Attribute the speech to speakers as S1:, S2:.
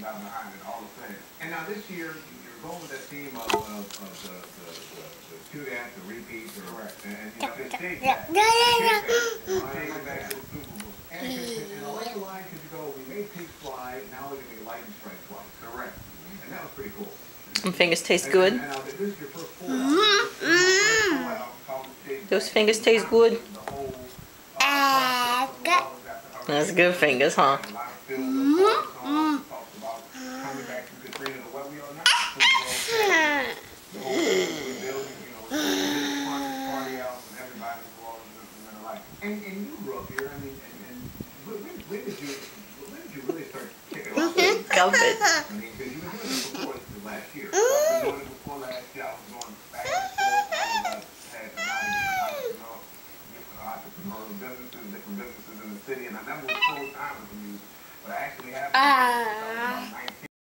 S1: got behind it, all the fans. And now this year, you're going with that theme of the shootouts, the repeats, correct. And you know, it's big. Take it back to the Super Bowl. And I like the line because you go, we made pigs fly, now we're going to make lightning strike twice. Correct. And that was pretty cool.
S2: Them fingers taste good.
S1: And this is your first full album.
S2: Those fingers taste good. That's good fingers, huh?
S1: And you grew up here. I mean, when did you really start kicking off?
S2: Gulp it.
S1: I mean, because you were doing it before last year. You were doing it before last year. I was going back and forth. I had a lot of different entrepreneurial businesses, different businesses in the city, and I never was full time with you. But I actually have